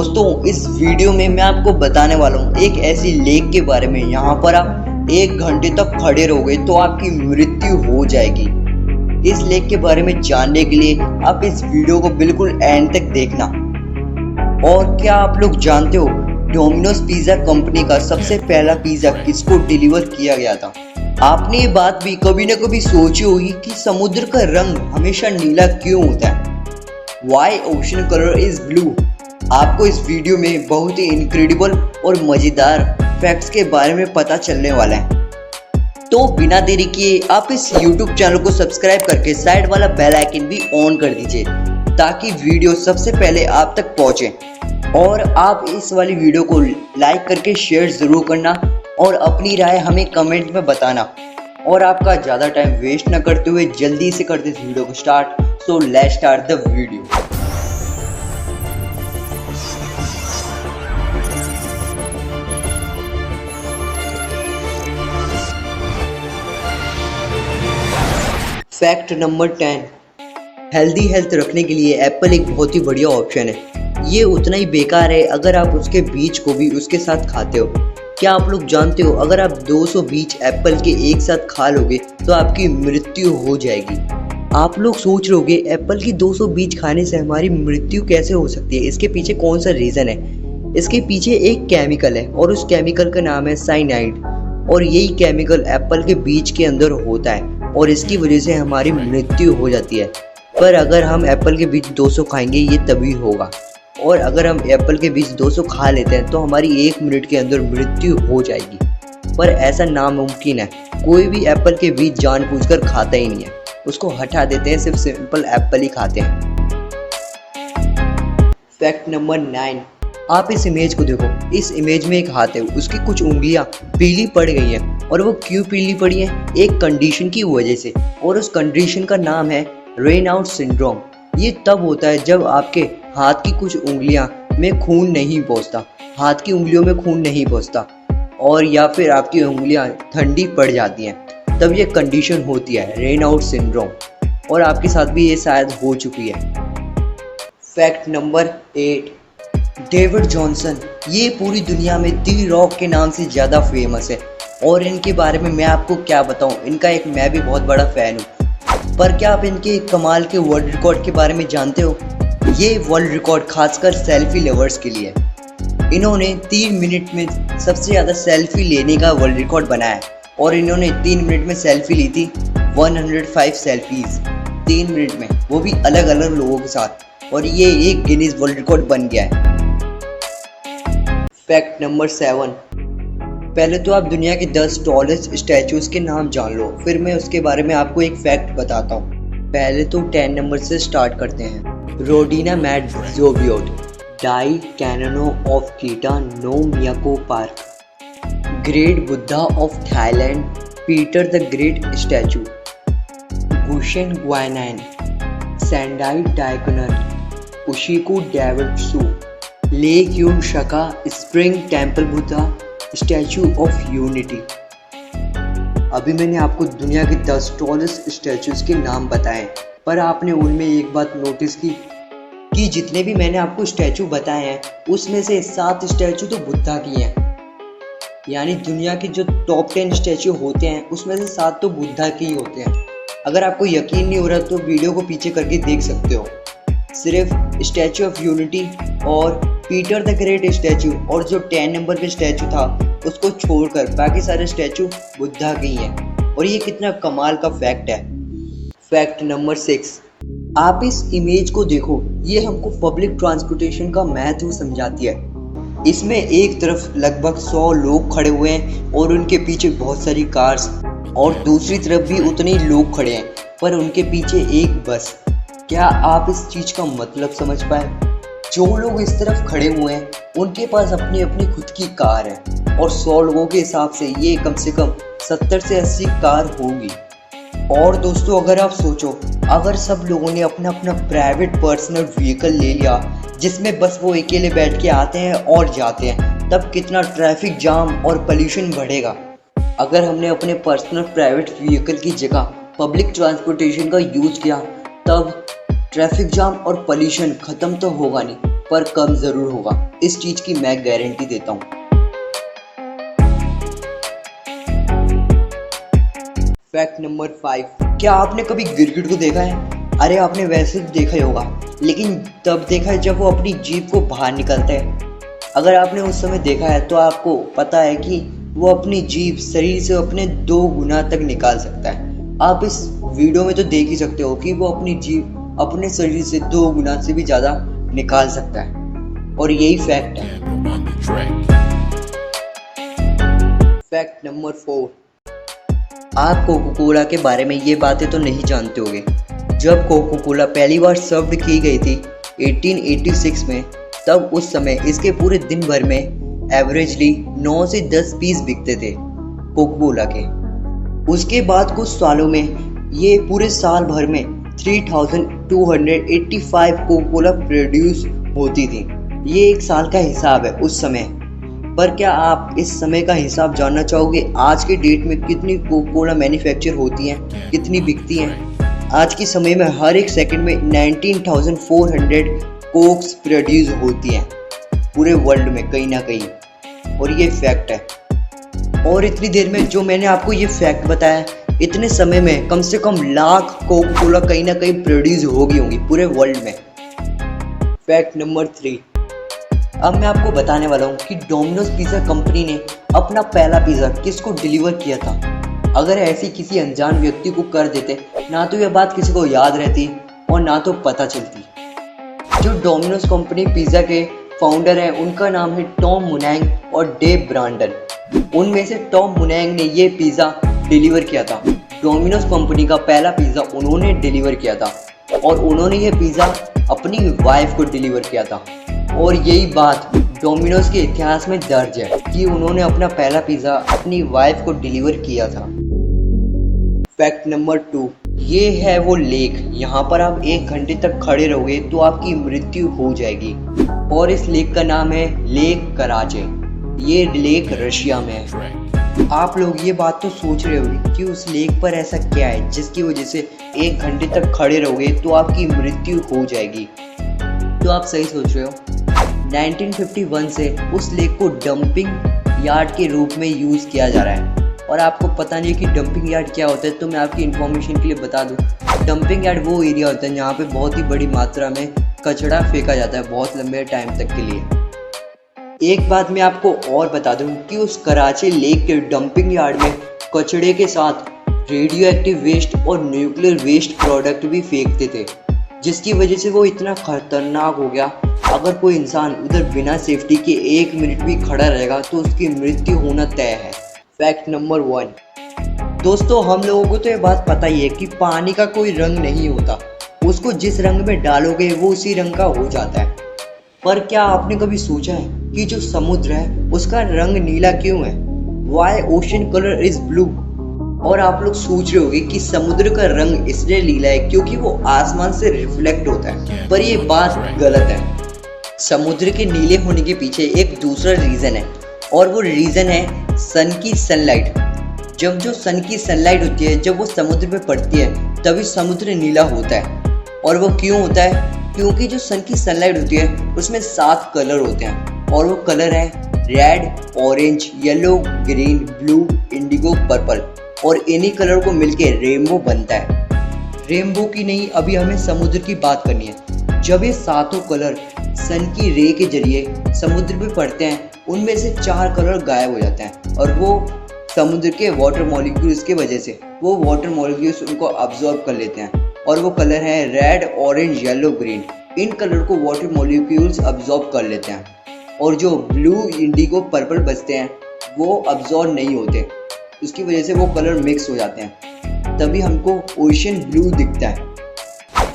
दोस्तों इस वीडियो में मैं आपको बताने वाला हूँ एक ऐसी लेक के बारे में। यहाँ पर आप 1 घंटे तक खड़े रहोगे तो आपकी मृत्यु हो जाएगी। इस लेक के बारे में जानने के लिए आप इस वीडियो को बिल्कुल एंड तक देखना। और क्या आप लोग जानते हो डोमिनोज पिज्जा कंपनी का सबसे पहला पिज्जा किसको डिलीवर किया गया था? आपने ये बात भी कभी ना कभी सोची होगी कि समुद्र का रंग हमेशा नीला क्यों होता है? Why ocean color is blue? आपको इस वीडियो में बहुत ही इनक्रेडिबल और मजेदार फैक्ट्स के बारे में पता चलने वाला है। तो बिना देरी किए आप इस YouTube चैनल को सब्सक्राइब करके साइड वाला बेल आइकन भी ऑन कर दीजिए ताकि वीडियो सबसे पहले आप तक पहुंचे। और आप इस वाली वीडियो को लाइक करके शेयर ज़रूर करना और अपनी राय हमें कमेंट में बताना। और आपका ज़्यादा टाइम वेस्ट न करते हुए जल्दी से करते इस वीडियो को start. So let's start the video. Fact number 10, healthy health रखने के लिए एप्पल एक बहुत ही बढ़िया ऑप्शन है। ये उतना ही बेकार है अगर आप उसके बीज को भी उसके साथ खाते हो। क्या आप लोग जानते हो अगर आप 200 बीज एप्पल के एक साथ खा लोगे तो आपकी मृत्यु हो जाएगी। आप लोग सोच रहे होगे एप्पल की 200 बीज खाने से हमारी मृत्यु कैसे हो सकती है, इसके पीछे कौन सा रीज़न है? इसके पीछे एक केमिकल है और उस केमिकल का नाम है साइनाइड। और यही केमिकल एप्पल के बीज के अंदर होता है और इसकी वजह से हमारी मृत्यु हो जाती है। पर अगर हम एप्पल के बीज 200 खाएंगे ये तभी होगा। और अगर हम एप्पल के बीज 200 खा लेते हैं तो हमारी 1 मिनट के अंदर मृत्यु हो जाएगी। पर ऐसा नामुमकिन है, कोई भी एप्पल के बीज जानबूझकर खाता ही नहीं है, उसको हटा देते हैं, सिर्फ सिंपल एप्पल ही खाते हैं। फैक्ट नंबर 9, आप इस इमेज को देखो। इस इमेज में एक हाथ है, उसकी कुछ उंगलियां पीली पड़ गई हैं। और वो क्यों पीली पड़ी हैं? एक कंडीशन की वजह से। और उस कंडीशन का नाम है रेनाउड सिंड्रोम। ये तब होता है जब आपके हाथ की कुछ उंगलियां में खून नहीं पहुंचता, हाथ की उंगलियों में खून नहीं पहुंचता, और या फिर आपकी उंगलियां ठंडी पड़ जाती हैं, तब ये कंडीशन होती है रेनाउड सिंड्रोम। और आपके साथ भी ये शायद हो चुकी है। फैक्ट नंबर 8, डेविड जॉनसन ये पूरी दुनिया में दी रॉक के नाम से ज़्यादा फेमस है। और इनके बारे में मैं आपको क्या बताऊं, इनका एक मैं भी बहुत बड़ा फ़ैन हूँ। पर क्या आप इनके कमाल के वर्ल्ड रिकॉर्ड के बारे में जानते हो? ये वर्ल्ड रिकॉर्ड खासकर सेल्फी लवर्स के लिए है। इन्होंने 3 मिनट में सबसे ज़्यादा सेल्फी लेने का वर्ल्ड रिकॉर्ड बनाया। और इन्होंने 3 मिनट में सेल्फी ली थी 105 सेल्फीज 3 मिनट में, वो भी अलग अलग लोगों के साथ। और ये एक गिनीज वर्ल्ड रिकॉर्ड बन गया है। फैक्ट नंबर 7, पहले तो आप दुनिया के 10 टॉलेस्ट स्टैचूज के नाम जान लो, फिर मैं उसके बारे में आपको एक फैक्ट बताता हूँ। पहले तो 10 नंबर से स्टार्ट करते हैं। Rodina Mat Zovyot, Dai Kannon of Kita no Miyako Park, Great Buddha of Thailand, Peter the Great statue, Guishan Guanyin, Sendai Daikannon, Ushiku Daibutsu, Laykyun Sekkya Spring Temple Buddha Statue of Unity. अभी मैंने आपको दुनिया के 10 tallest statues के नाम बताए, पर आपने उनमें एक बात नोटिस की कि जितने भी मैंने आपको स्टैचू बताए हैं उसमें से 7 स्टैचू तो बुद्धा की हैं। यानी दुनिया के जो टॉप 10 स्टैचू होते हैं उसमें से 7 तो बुद्धा के ही होते हैं। अगर आपको यकीन नहीं हो रहा तो वीडियो को पीछे करके देख सकते हो। सिर्फ स्टैचू ऑफ यूनिटी और पीटर द ग्रेट स्टैचू और जो 10 नंबर पे स्टैचू था उसको छोड़कर बाकी सारे स्टैचू बुद्धा के ही हैं। और ये कितना कमाल का फैक्ट है। फैक्ट नंबर 6, आप इस इमेज को देखो। ये हमको पब्लिक ट्रांसपोर्टेशन का महत्व समझाती है। इसमें एक तरफ लगभग 100 लोग खड़े हुए हैं और उनके पीछे बहुत सारी कार्स, और दूसरी तरफ भी उतने ही लोग खड़े हैं पर उनके पीछे एक बस। क्या आप इस चीज़ का मतलब समझ पाए? जो लोग इस तरफ खड़े हुए हैं उनके पास अपनी अपनी खुद की कार है, और 100 लोगों के हिसाब से ये कम से कम 70 से 80 कार होगी। और दोस्तों अगर आप सोचो, अगर सब लोगों ने अपना अपना प्राइवेट पर्सनल व्हीकल ले लिया जिसमें बस वो अकेले बैठ के आते हैं और जाते हैं, तब कितना ट्रैफिक जाम और पोल्यूशन बढ़ेगा। अगर हमने अपने पर्सनल प्राइवेट व्हीकल की जगह पब्लिक ट्रांसपोर्टेशन का यूज़ किया तब ट्रैफिक जाम और पोल्यूशन ख़त्म तो होगा नहीं, पर कम ज़रूर होगा, इस चीज़ की मैं गारंटी देता हूँ। फैक्ट नंबर 5, क्या आपने कभी गिरगिट को देखा है? अरे आपने वैसे तो देखा ही होगा, लेकिन तब देखा है जब वो अपनी जीभ को बाहर निकालता है। अगर आपने उस समय देखा है तो आपको पता है कि वो अपनी जीभ शरीर से अपने 2 गुना तक निकाल सकता है। आप इस वीडियो में तो देख ही सकते हो कि वो अपनी जीभ अपने शरीर से 2 गुना से भी ज़्यादा निकाल सकता है, और यही फैक्ट है। फैक्ट नंबर 4, आप कोको कोला के बारे में ये बातें तो नहीं जानते होंगे। जब कोको कोला पहली बार सर्व की गई थी 1886 में, तब उस समय इसके पूरे दिन भर में एवरेजली 9 से 10 पीस बिकते थे कोको कोला के। उसके बाद कुछ सालों में ये पूरे साल भर में 3285 कोको कोला प्रोड्यूस होती थी। ये एक साल का हिसाब है उस समय। पर क्या आप इस समय का हिसाब जानना चाहोगे? आज के डेट में कितनी कोको कोला मैन्युफैक्चर होती हैं, कितनी बिकती हैं? आज के समय में हर एक सेकंड में 19,400 कोक्स प्रोड्यूस होती हैं पूरे वर्ल्ड में कहीं ना कहीं, और ये फैक्ट है। और इतनी देर में जो मैंने आपको ये फैक्ट बताया, इतने समय में कम से कम लाख कोको कोला कहीं ना कहीं प्रोड्यूस होगी पूरे वर्ल्ड में। फैक्ट नंबर 3, अब मैं आपको बताने वाला हूँ कि डोमिनोज पिज़्ज़ा कंपनी ने अपना पहला पिज़्ज़ा किसको डिलीवर किया था। अगर ऐसी किसी अनजान व्यक्ति को कर देते, ना तो यह बात किसी को याद रहती और ना तो पता चलती। जो डोमिनोज कंपनी पिज़्ज़ा के फाउंडर हैं, उनका नाम है टॉम मुनैंग और डेव ब्रांडन। उनमें से टॉम मुनैंग ने ये पिज़्ज़ा डिलीवर किया था। डोमिनोज कंपनी का पहला पिज़्ज़ा उन्होंने डिलीवर किया था, और उन्होंने ये पिज़्ज़ा अपनी वाइफ को डिलीवर किया था। और यही बात डोमिनोज के इतिहास में दर्ज है कि उन्होंने अपना पहला पिज़्ज़ा अपनी वाइफ को डिलीवर किया था। फैक्ट नंबर 2, ये है वो लेक। यहाँ पर आप 1 घंटे तक खड़े रहोगे तो आपकी मृत्यु हो जाएगी, और इस लेक का नाम है लेक कराचे। ये लेक रशिया में है। आप लोग ये बात तो सोच रहे होंगे कि उस लेक पर ऐसा क्या है जिसकी वजह से 1 घंटे तक खड़े रहोगे तो आपकी मृत्यु हो जाएगी। तो आप सही सोच रहे हो। 1951 से उस लेक को डंपिंग यार्ड के रूप में यूज़ किया जा रहा है, और आपको पता नहीं है कि डंपिंग यार्ड क्या होता है, तो मैं आपकी इन्फॉर्मेशन के लिए बता दूं। डंपिंग यार्ड वो एरिया होता है जहाँ पे बहुत ही बड़ी मात्रा में कचरा फेंका जाता है बहुत लंबे टाइम तक के लिए। एक बात मैं आपको और बता दूं कि उस कराची लेक के डंपिंग यार्ड में कचड़े के साथ रेडियो एक्टिव वेस्ट और न्यूक्लियर वेस्ट प्रोडक्ट भी फेंकते थे, जिसकी वजह से वो इतना खतरनाक हो गया। अगर कोई इंसान उधर बिना सेफ्टी के 1 मिनट भी खड़ा रहेगा तो उसकी मृत्यु होना तय है। फैक्ट नंबर 1, दोस्तों हम लोगों को तो ये बात पता ही है कि पानी का कोई रंग नहीं होता, उसको जिस रंग में डालोगे वो उसी रंग का हो जाता है। पर क्या आपने कभी सोचा है कि जो समुद्र है उसका रंग नीला क्यों है? Why ocean colour is blue? और आप लोग सोच रहे होंगे कि समुद्र का रंग इसलिए नीला है क्योंकि वो आसमान से रिफ्लेक्ट होता है, पर ये बात गलत है। समुद्र के नीले होने के पीछे एक दूसरा रीज़न है, और वो रीज़न है सन की सनलाइट। जब जो सन की सनलाइट होती है, जब वो समुद्र पे पड़ती है, तभी समुद्र नीला होता है। और वो क्यों होता है? क्योंकि जो सन की सनलाइट होती है उसमें 7 कलर होते हैं, और वो कलर है red, orange, yellow, green, blue, Indigo, purple, और इन्हीं कलर को मिलके रेनबो बनता है। रेनबो की नहीं, अभी हमें समुद्र की बात करनी है। जब ये 7 कलर सन की रे के जरिए समुद्र पे पड़ते हैं, उनमें से 4 कलर गायब हो जाते हैं, और वो समुद्र के वाटर मॉलिक्यूल्स के वजह से वो वाटर मॉलिक्यूल्स उनको अब्जॉर्ब कर लेते हैं, और वो कलर है red, orange, yellow, green. In colour को वाटर मॉलिक्यूल्स अब्जॉर्ब कर लेते हैं, और जो ब्लू, इंडिगो, पर्पल बचते हैं वो अब्जॉर्ब नहीं होते। उसकी वजह से वो कलर मिक्स हो जाते हैं, तभी हमको ओशन ब्लू दिखता है।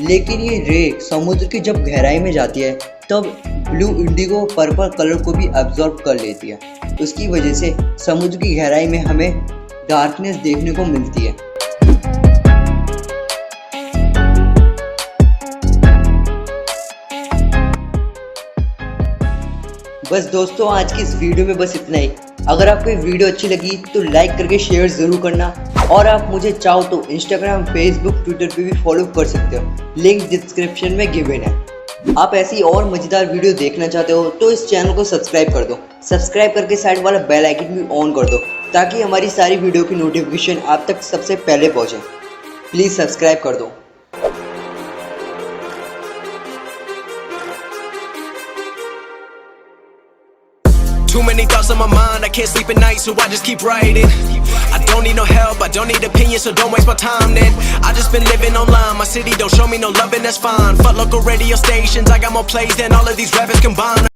लेकिन ये रे समुद्र की जब गहराई में जाती है तब ब्लू, इंडिगो, पर्पल कलर को भी अब्जॉर्ब कर लेती है। उसकी वजह से समुद्र की गहराई में हमें डार्कनेस देखने को मिलती है। बस दोस्तों, आज की इस वीडियो में बस इतना ही। अगर आपको ये वीडियो अच्छी लगी तो लाइक करके शेयर ज़रूर करना, और आप मुझे चाहो तो इंस्टाग्राम, फेसबुक, ट्विटर पे भी फॉलो कर सकते हो। लिंक डिस्क्रिप्शन में गिवन है। आप ऐसी और मजेदार वीडियो देखना चाहते हो तो इस चैनल को सब्सक्राइब कर दो। सब्सक्राइब करके साइड वाला बेल आइकन भी ऑन कर दो ताकि हमारी सारी वीडियो की नोटिफिकेशन आप तक सबसे पहले पहुंचे। प्लीज सब्सक्राइब कर दो। Too many thoughts on my mind, I can't sleep at night, so I just keep writing. I don't need no help, I don't need opinions, so don't waste my time then. I just been living online, my city don't show me no love and that's fine. Fuck local radio stations, I got more plays than all of these rappers combined.